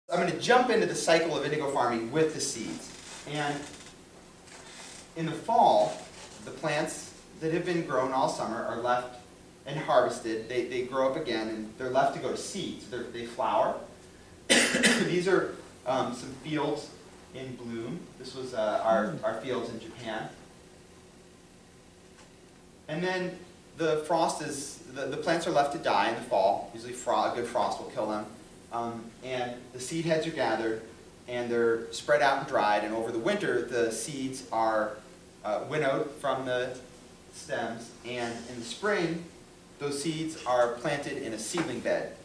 I'm going to jump into the cycle of indigo farming with the seeds. And in the fall, the plants that have been grown all summer are left and harvested. They grow up again, and they're left to go to seeds. They flower. These are some fields in bloom. This was our fields in Japan. And then the frost is, the plants are left to die in the fall. Usually a good frost will kill them. And the seed heads are gathered, and they're spread out and dried, and over the winter the seeds are winnowed from the stems, and in the spring those seeds are planted in a seedling bed.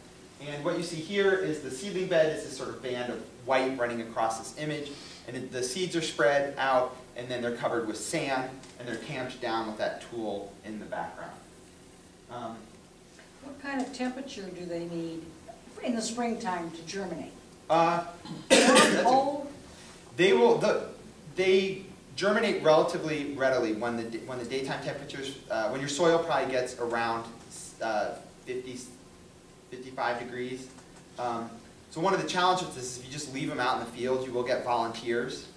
And what you see here is the seedling bed is this sort of band of white running across this image, and the seeds are spread out, and then they're covered with sand, and they're tamped down with that tool in the background. What kind of temperature do they need in the springtime to germinate? They germinate relatively readily when the daytime temperatures, when your soil probably gets around 50, 55 degrees. So one of the challenges with this is if you just leave them out in the field, you will get volunteers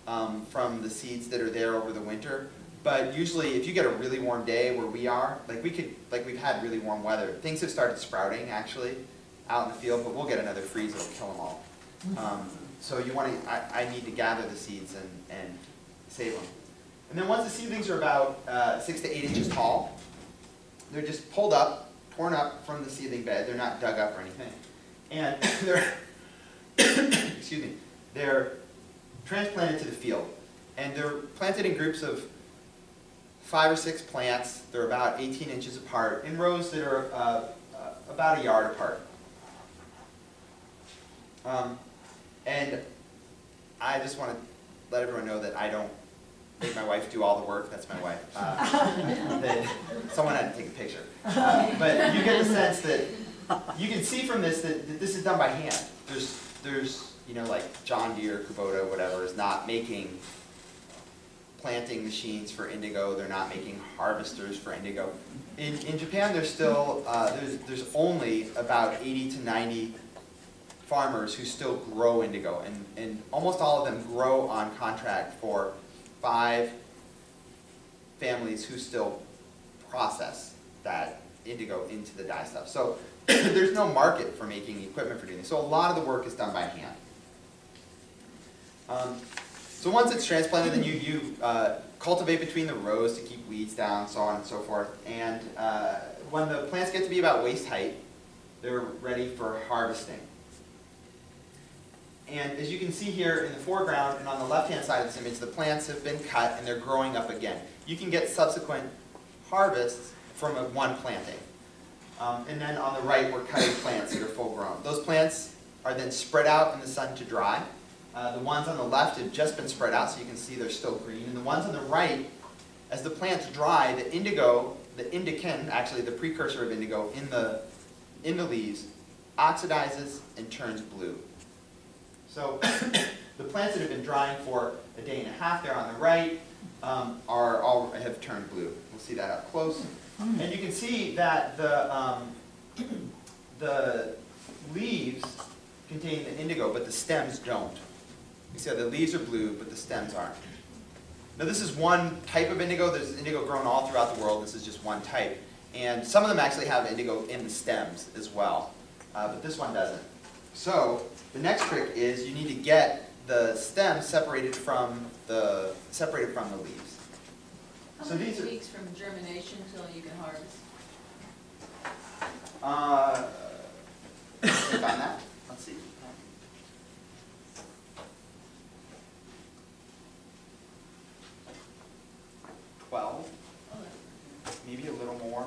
from the seeds that are there over the winter. But usually, if you get a really warm day where we are, we've had really warm weather, things have started sprouting actually out in the field, but we'll get another freeze that'll kill them all. So you want to, I need to gather the seeds and save them. And then once the seedlings are about 6 to 8 inches tall, they're just pulled up, torn up from the seedling bed. They're not dug up or anything. And they're, excuse me, they're transplanted to the field. And they're planted in groups of 5 or 6 plants. They're about 18 inches apart in rows that are about a yard apart. And I just want to let everyone know that I don't make my wife do all the work. That's my wife. That someone had to take a picture. But you get the sense that you can see from this that this is done by hand. There's you know, like John Deere, Kubota, whatever, is not making planting machines for indigo. They're not making harvesters for indigo. In Japan, there's still there's only about 80 to 90 farmers who still grow indigo, and almost all of them grow on contract for 5 families who still process that indigo into the dye stuff. So there's no market for making equipment for doing this. So a lot of the work is done by hand. So once it's transplanted, then you cultivate between the rows to keep weeds down, so on and so forth. And when the plants get to be about waist height, they're ready for harvesting. And as you can see here in the foreground and on the left-hand side of this image, the plants have been cut and they're growing up again. You can get subsequent harvests from one planting. And then on the right, we're cutting plants that are full grown. Those plants are then spread out in the sun to dry. The ones on the left have just been spread out, so you can see they're still green. And the ones on the right, as the plants dry, the indigo, the indican, actually the precursor of indigo in the leaves, oxidizes and turns blue. So the plants that have been drying for a day and a half there on the right have turned blue. We'll see that up close. And you can see that the leaves contain the indigo, but the stems don't. You see how the leaves are blue, but the stems aren't. Now this is one type of indigo. There's indigo grown all throughout the world. This is just one type. And some of them actually have indigo in the stems as well, but this one doesn't. So the next trick is you need to get the stems separated from the leaves. How many weeks from germination till you can harvest? Think on that. Let's see. 12, maybe a little more.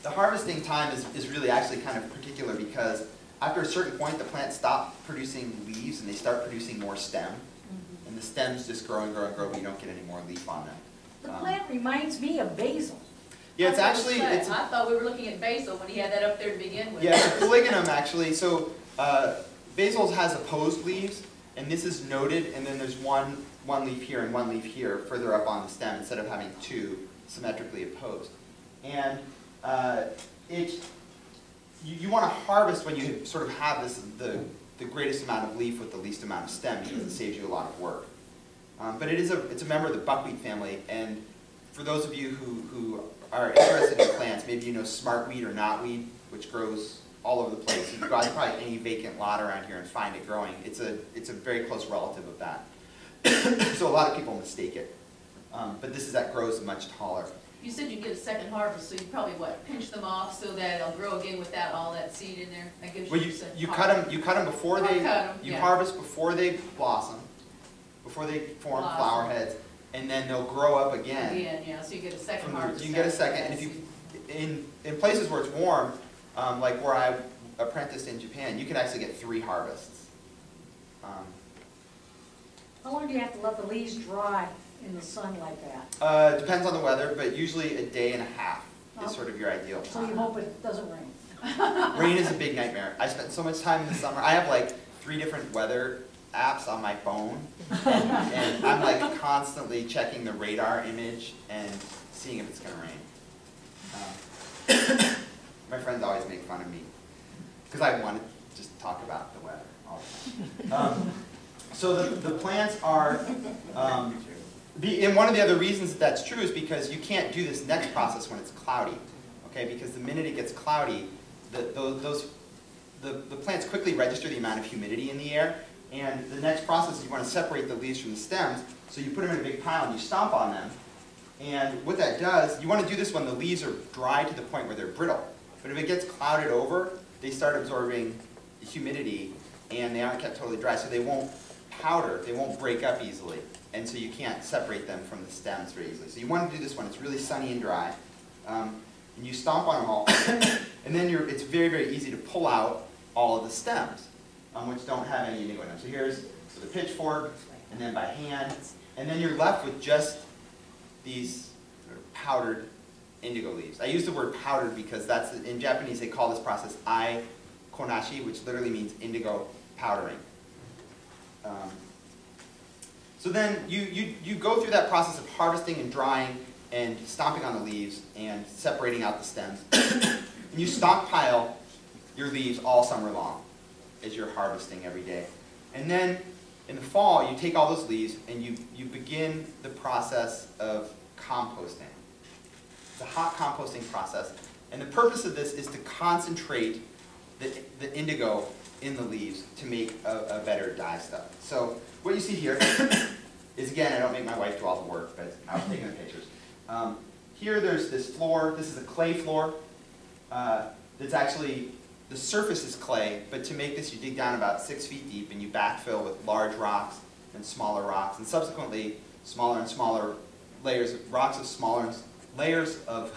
The harvesting time is really actually kind of particular because after a certain point the plants stop producing leaves and they start producing more stem. And the stems just grow and grow and grow, but you don't get any more leaf on them. The plant reminds me of basil. Yeah, it's actually... I thought we were looking at basil when he had that up there to begin with. Yeah, it's a polygonum actually. So basil has opposed leaves, and this is noded, and then there's one leaf here and one leaf here further up on the stem instead of having 2 symmetrically opposed. And you want to harvest when you sort of have the greatest amount of leaf with the least amount of stem, because it saves you a lot of work. But it's a member of the buckwheat family, and for those of you who are interested in plants, maybe you know smartweed or knotweed, which grows all over the place. You can go to probably any vacant lot around here and find it growing. It's a very close relative of that. So a lot of people mistake it. But this is that grows much taller. You said you get a second harvest, so you probably, what, pinch them off so that it'll grow again without all that seed in there? That gives Well, you you cut them before they, you yeah. harvest before they blossom, before they form flower heads, and then they'll grow up again. Again, yeah, so you get a second harvest. You can get a second, and if you, in places where it's warm, like where I apprenticed in Japan, you can actually get 3 harvests. How long do you have to let the leaves dry in the sun like that? Depends on the weather, but usually a day and a half is sort of your ideal So you time. hope it doesn't rain. Rain is a big nightmare. I spent so much time in the summer. I have like 3 different weather apps on my phone, and I'm like constantly checking the radar image and seeing if it's going to rain. My friends always make fun of me because I want to just talk about the weather all the time. So the plants are, and one of the other reasons that's true is because you can't do this next process when it's cloudy, okay? Because the minute it gets cloudy, the plants quickly register the amount of humidity in the air, and the next process is you want to separate the leaves from the stems, so you put them in a big pile and you stomp on them, and what that does, you want to do this when the leaves are dry to the point where they're brittle, but if it gets clouded over, they start absorbing humidity, and they aren't kept totally dry, so they won't powder, they won't break up easily, and so you can't separate them from the stems very easily. So you want to do this when it's really sunny and dry, and you stomp on them all, and then it's very, very easy to pull out all of the stems, which don't have any indigo in them. So here's with a pitchfork, and then by hand, and then you're left with just these sort of powdered indigo leaves. I use the word powdered because that's, in Japanese they call this process ai konashi, which literally means indigo powdering. So then you go through that process of harvesting and drying and stomping on the leaves and separating out the stems. And you stockpile your leaves all summer long as you're harvesting every day. And then in the fall, you take all those leaves and you begin the process of composting. It's a hot composting process. And the purpose of this is to concentrate the indigo in the leaves to make a better dye stuff. So what you see here is, again, I don't make my wife do all the work, but I was taking the pictures. Here there's this floor. This is a clay floor. That's actually, the surface is clay, but to make this you dig down about 6 feet deep and you backfill with large rocks and smaller rocks, and subsequently smaller and smaller layers of rocks of layers of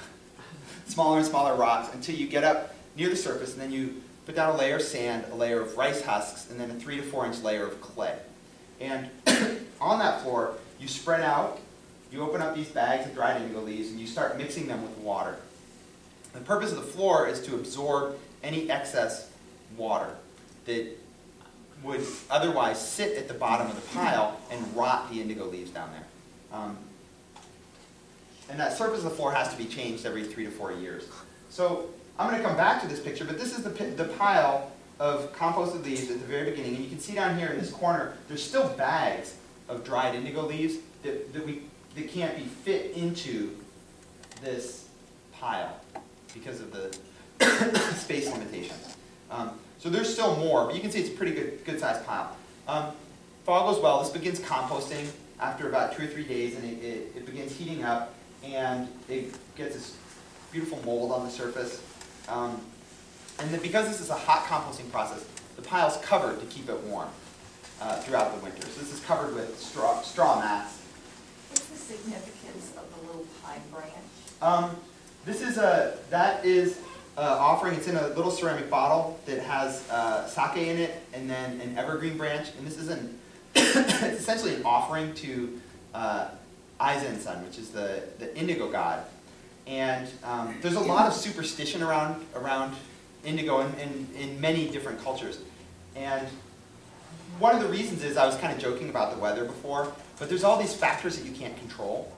smaller and smaller rocks until you get up near the surface, and then you put down a layer of sand, a layer of rice husks, and then a 3 to 4 inch layer of clay. And on that floor, you spread out, you open up these bags of dried indigo leaves, and you start mixing them with water. The purpose of the floor is to absorb any excess water that would otherwise sit at the bottom of the pile and rot the indigo leaves down there. And that surface of the floor has to be changed every 3 to 4 years. So I'm going to come back to this picture, but this is the pile of composted leaves at the very beginning. And you can see down here in this corner, there's still bags of dried indigo leaves that can't be fit into this pile because of the space limitations. So there's still more, but you can see it's a pretty good sized pile. If all goes well, this begins composting after about 2 or 3 days, and it begins heating up, and it gets this beautiful mold on the surface. And then because this is a hot composting process, the pile's covered to keep it warm throughout the winter. So this is covered with straw mats. What's the significance of the little pine branch? That is offering. It's in a little ceramic bottle that has sake in it, and then an evergreen branch. And this is it's essentially an offering to Aizen-san, which is the Indigo God. And there's a lot of superstition around indigo in many different cultures. And one of the reasons is, I was kind of joking about the weather before, but there's all these factors that you can't control.